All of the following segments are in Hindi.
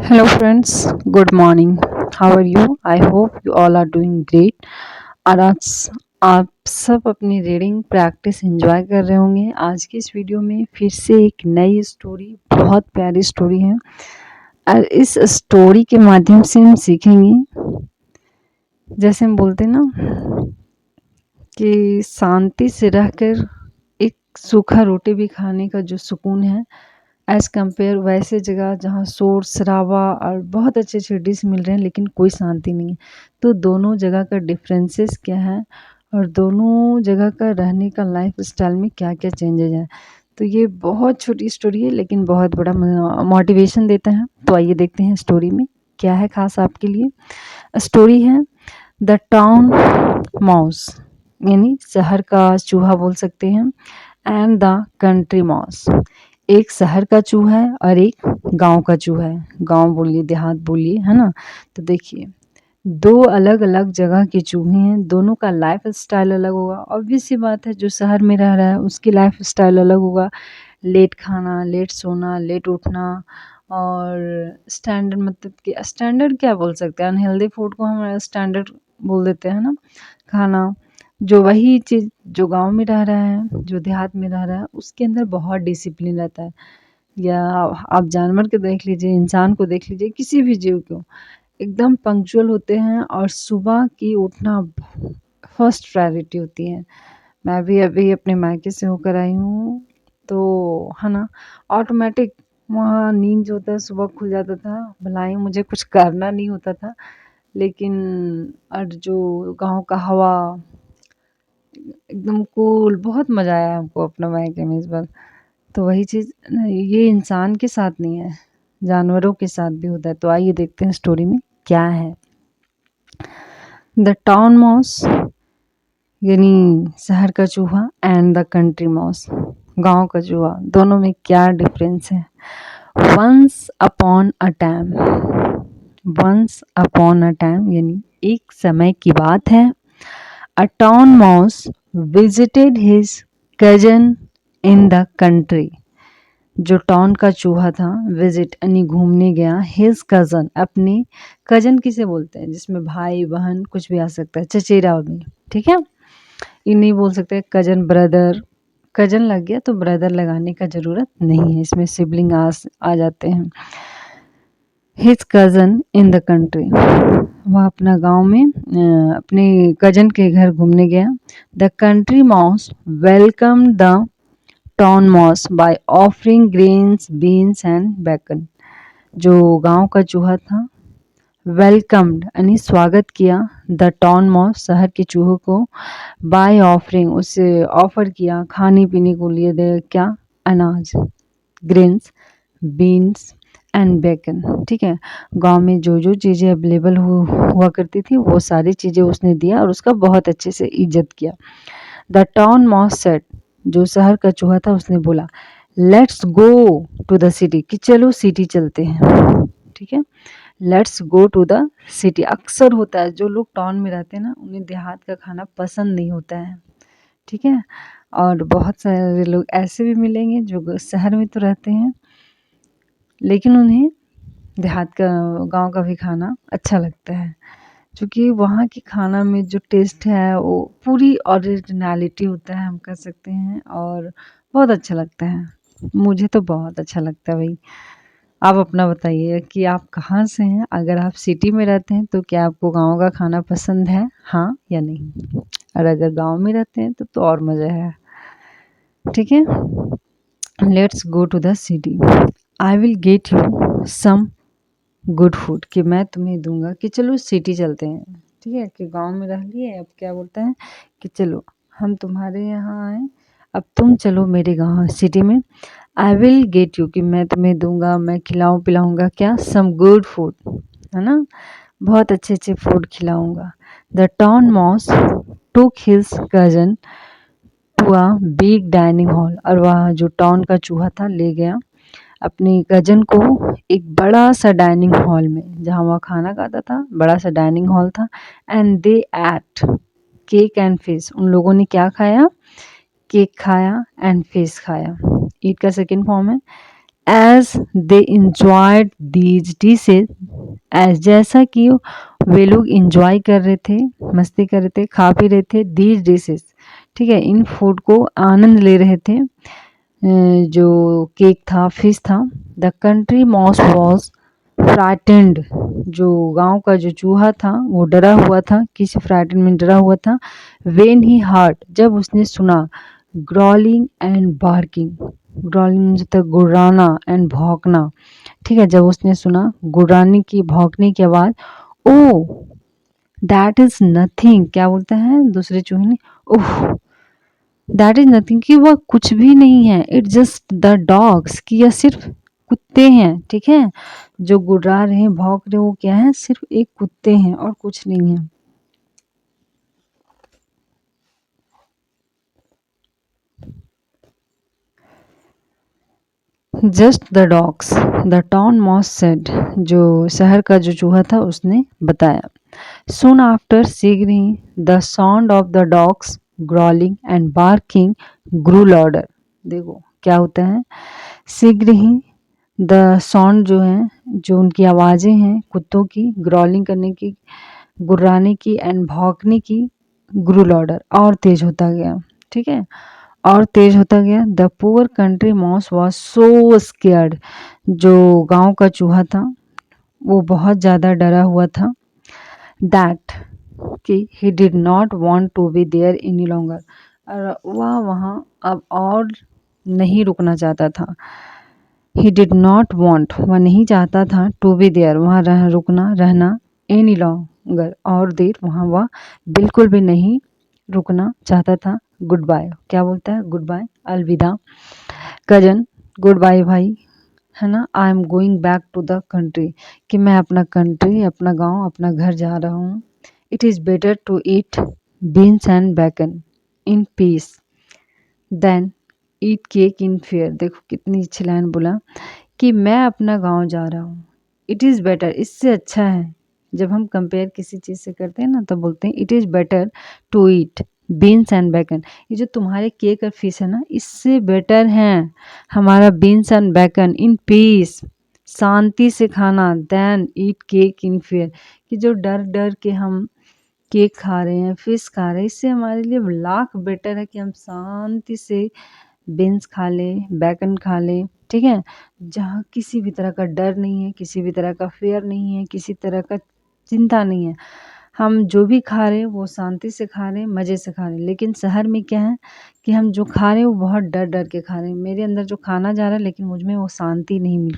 Hello, friends. Good morning. How are you? I hope you all are doing great. और आज आप सब अपनी रीडिंग प्रैक्टिस एंजॉय कर रहे होंगे। आज की इस वीडियो में फिर से एक नई स्टोरी, बहुत प्यारी स्टोरी है और इस स्टोरी के माध्यम से हम सीखेंगे, जैसे हम बोलते हैं ना कि शांति से रहकर एक सूखा रोटी भी खाने का जो सुकून है, एज़ कम्पेयर वैसे जगह जहाँ शोर शराबा और बहुत अच्छे अच्छे डिश मिल रहे हैं लेकिन कोई शांति नहीं है। तो दोनों जगह का डिफरेंसेस क्या है और दोनों जगह का रहने का लाइफ स्टाइल में क्या क्या चेंजेज है। तो ये बहुत छोटी स्टोरी है लेकिन बहुत बड़ा मोटिवेशन देता है। तो आइए देखते हैं स्टोरी में क्या है खास आपके लिए। स्टोरी है द टाउन माउस, यानी शहर का चूहा बोल सकते हैं, एंड द कंट्री माउस। एक शहर का चूहा है और एक गांव का चूहा है। गांव बोलिए देहात बोलिए, है ना। तो देखिए, दो अलग अलग जगह के चूहे हैं, दोनों का लाइफ स्टाइल अलग होगा। ऑब्वियस सी बात है, जो शहर में रह रहा है उसकी लाइफ स्टाइल अलग होगा। लेट खाना, लेट सोना, लेट उठना, और स्टैंडर्ड, मतलब कि स्टैंडर्ड क्या बोल सकते हैं, अनहेल्दी फूड को हम स्टैंडर्ड बोल देते हैं ना, खाना। जो वही चीज़ जो गांव में रह रहा है, जो देहात में रह रहा है, उसके अंदर बहुत डिसिप्लिन रहता है। या आप जानवर को देख लीजिए, इंसान को देख लीजिए, किसी भी जीव को, एकदम पंक्चुअल होते हैं और सुबह की उठना फर्स्ट प्रायोरिटी होती है। मैं भी अभी अपने मायके से होकर आई हूँ, तो है ना, ऑटोमेटिक वहाँ नींद जो होता है सुबह खुल जाता था। भला ही मुझे कुछ करना नहीं होता था, लेकिन और जो गाँव का हवा एकदम कूल, बहुत मज़ा आया हमको अपना मायके में इस बार। तो वही चीज़ ये इंसान के साथ नहीं है, जानवरों के साथ भी होता है। तो आइए देखते हैं स्टोरी में क्या है। द टाउन माउस, यानी शहर का चूहा, एंड द कंट्री माउस, गांव का चूहा, दोनों में क्या डिफरेंस है। Once upon a time, once upon a time यानी एक समय की बात है। A town mouse visited his cousin in the country. जो टाउन का चूहा था, विजिट यानी घूमने गया, हिज कज़न, अपने कज़न किसे बोलते हैं, जिसमें भाई बहन कुछ भी आ सकता है, चचेरा भी, ठीक है। ये नहीं बोल सकते कज़न ब्रदर, कज़न लग गया तो ब्रदर लगाने का ज़रूरत नहीं है, इसमें सिबलिंग आ जाते हैं। His cousin in the country, वह अपना गांव में अपने कज़न के घर घूमने गया। The country mouse welcome the town mouse by offering grains, beans and bacon. जो गांव का चूहा था, वेलकम्ड यानी स्वागत किया, द टाउन माउस शहर के चूहे को, बाय ऑफरिंग उसे ऑफर किया, खाने पीने को लिए दे क्या, अनाज, ग्रेन्स, बीन्स एंड बेकन, ठीक है। गांव में जो जो चीज़ें अवेलेबल हुआ करती थी वो सारी चीज़ें उसने दिया और उसका बहुत अच्छे से इज्जत किया। द टाउन माउस सेड, जो शहर का चूहा था उसने बोला, let's go to the city, कि चलो सिटी चलते हैं, ठीक है। Let's go to the city, अक्सर होता है जो लोग टाउन में रहते हैं ना, उन्हें देहात का खाना पसंद नहीं होता है, ठीक है। और बहुत सारे लोग ऐसे भी मिलेंगे जो शहर में तो रहते हैं लेकिन उन्हें देहात का, गांव का भी खाना अच्छा लगता है, क्योंकि वहाँ के खाना में जो टेस्ट है वो पूरी ओरिजिनलिटी होता है, हम कह सकते हैं, और बहुत अच्छा लगता है। मुझे तो बहुत अच्छा लगता है भाई। आप अपना बताइए कि आप कहाँ से हैं। अगर आप सिटी में रहते हैं तो क्या आपको गांव का खाना पसंद है, हाँ या नहीं। और अगर गांव में रहते हैं तो और मज़ा है, ठीक है। Let's go to the city, I will get you some good food, कि मैं तुम्हें दूंगा, कि चलो सिटी चलते हैं, ठीक है। कि गांव में रह लिए, अब क्या बोलता है कि चलो हम तुम्हारे यहाँ आए, अब तुम चलो मेरे गाँव सिटी में। आई विल गेट यू, कि मैं तुम्हें दूंगा, मैं खिलाऊँ पिलाऊंगा क्या, सम गुड फूड, है ना, बहुत अच्छे अच्छे फूड खिलाऊंगा। The town mouse took his cousin to a big dining hall, और वह जो टाउन का चूहा था ले गया अपने कजन को एक बड़ा सा डाइनिंग हॉल में, जहाँ वह खाना खाता था, बड़ा सा डाइनिंग हॉल था। And they ate cake and fish, उन लोगों ने क्या खाया, केक खाया एंड फिश खाया। ईट का सेकेंड फॉर्म है as they enjoyed these dishes, as जैसा कि वे लोग इंजॉय कर रहे थे, मस्ती कर रहे थे, खा पी रहे थे, दीज डिशेज, ठीक है, इन फूड को आनंद ले रहे थे, जो केक था, फिश था। The country mouse was frightened, जो गांव का जो चूहा था वो डरा हुआ था, किसी फ्राइटेंड में डरा हुआ था। वेन ही हार्ट, जब उसने सुना, ग्रॉलिंग एंड बार्किंग, ग्रॉलिंग मतलब गुर्राना एंड भौंकना, ठीक है, जब उसने सुना गुर्राने की, भौंकने की आवाज़, ओ दैट इज नथिंग, क्या बोलते हैं दूसरे चूहे ने, ओह दैट इज नथिंग, कि वह कुछ भी नहीं है, इट जस्ट द डॉग्स, कि यह सिर्फ कुत्ते हैं, ठीक है, जो गुर्रा रहे हैं, भौंक रहे हैं, वो क्या है, सिर्फ एक कुत्ते हैं और कुछ नहीं है। Just the dogs, the town mouse said, जो शहर का जो चूहा था उसने बताया। Soon after, शीघ्र ही, the sound of the dogs growling and barking grew louder। देखो क्या होता है, शीघ्र ही, द साउंड जो है, जो उनकी आवाज़ें हैं कुत्तों की, ग्रॉलिंग करने की, गुर्राने की एंड भौंकने की, ग्रू लॉर्डर, और तेज होता गया, ठीक है, और तेज होता गया। The poor country mouse was so scared, जो गांव का चूहा था वो बहुत ज़्यादा डरा हुआ था। दैट, कि he did not want to be there any longer, और वह वहाँ अब और नहीं रुकना चाहता था। ही डिड नॉट वॉन्ट, वह नहीं चाहता था, टू बी देयर, वहाँ रुकना, रहना, एनी लॉन्गर, और देर वहाँ वह बिल्कुल भी नहीं रुकना चाहता था। गुड बाय, क्या बोलता है, गुड बाय, अलविदा। कजन, गुड बाय भाई, है ना। I am going back to the country, कि मैं अपना कंट्री, अपना गांव, अपना घर जा रहा हूँ। It is better to eat beans and bacon in peace than eat cake in fear. देखो कितनी अच्छी लाइन बोला, कि मैं अपना गांव जा रहा हूँ, इट इज़ बेटर, इससे अच्छा है, जब हम कंपेयर किसी चीज़ से करते हैं ना तो बोलते हैं it is better to eat beans and bacon, ये जो तुम्हारे केक और फिश है ना, इससे बेटर हैं हमारा beans and bacon in peace, शांति से खाना, then eat cake in fear, कि जो डर डर के हम केक खा रहे हैं, फिश खा रहे हैं, इससे हमारे लिए लाख बेटर है कि हम शांति से बीन्स खा लें, बैगन खा लें, ठीक है, जहाँ किसी भी तरह का डर नहीं है, किसी भी तरह का फ़ियर नहीं है, किसी तरह का चिंता नहीं है। हम जो भी खा रहे हैं वो शांति से खा रहे हैं, मज़े से खा रहे हैं। लेकिन शहर में क्या है कि हम जो खा रहे हैं वो बहुत डर डर के खा रहे हैं। मेरे अंदर जो खाना जा रहा है लेकिन मुझ में वो शांति नहीं मिल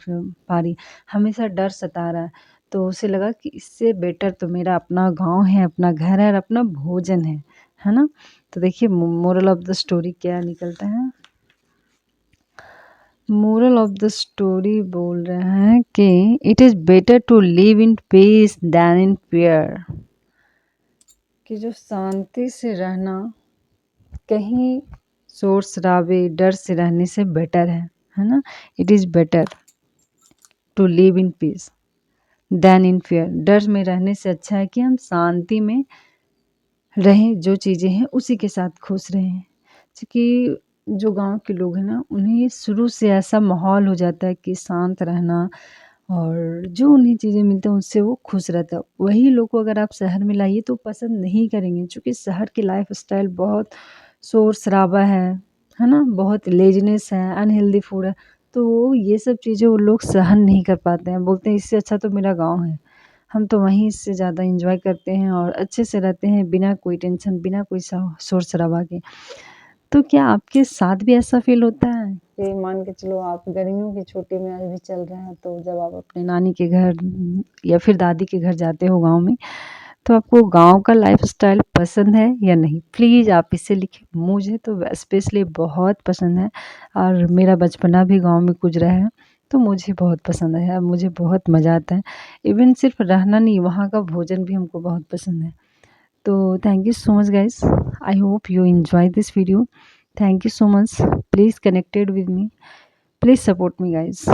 पा रही, हमेशा डर सता रहा है। तो उसे लगा कि इससे बेटर तो मेरा अपना गाँव है, अपना घर है और अपना भोजन है ना। तो देखिए मोरल ऑफ द स्टोरी क्या निकलता है। मोरल ऑफ द स्टोरी बोल रहा है कि it is better to live in peace than in fear, कि जो शांति से रहना कहीं शोर शराबे डर से रहने से बेटर है ना। It is better to live in peace than in fear, डर में रहने से अच्छा है कि हम शांति में रहें, जो चीज़ें हैं उसी के साथ खुश रहें। क्योंकि जो गांव के लोग हैं ना, उन्हें शुरू से ऐसा माहौल हो जाता है कि शांत रहना, और जो उन्हें चीज़ें मिलती हैं उनसे वो खुश रहता है। वही लोग को अगर आप शहर में लाइए तो पसंद नहीं करेंगे, क्योंकि शहर की लाइफ़स्टाइल बहुत शोर-शराबा है ना? बहुत लेज़ीनेस है, अनहेल्दी फूड है, तो ये सब चीज़ें वो लोग सहन नहीं कर पाते हैं। बोलते हैं इससे अच्छा तो मेरा गाँव है। हम तो वहीं से ज़्यादा एन्जॉय करते हैं और अच्छे से रहते हैं, बिना कोई टेंशन, बिना कोई शोर-शराबा के। तो क्या आपके साथ भी ऐसा फ़ील होता है कि मान के चलो आप गर्मियों की छुट्टी में अभी चल रहे हैं, तो जब आप अपने नानी के घर या फिर दादी के घर जाते हो गाँव में, तो आपको गाँव का लाइफ़स्टाइल पसंद है या नहीं? प्लीज़ आप इसे लिखें। मुझे तो स्पेशली बहुत पसंद है, और मेरा बचपना भी गाँव में गुज़रा है, तो मुझे बहुत पसंद है, मुझे बहुत मज़ा आता है। इवन सिर्फ़ रहना नहीं, वहाँ का भोजन भी हमको बहुत पसंद है। So thank you so much guys. I hope you enjoy this video. Thank you so much. Please connected with me. Please support me guys.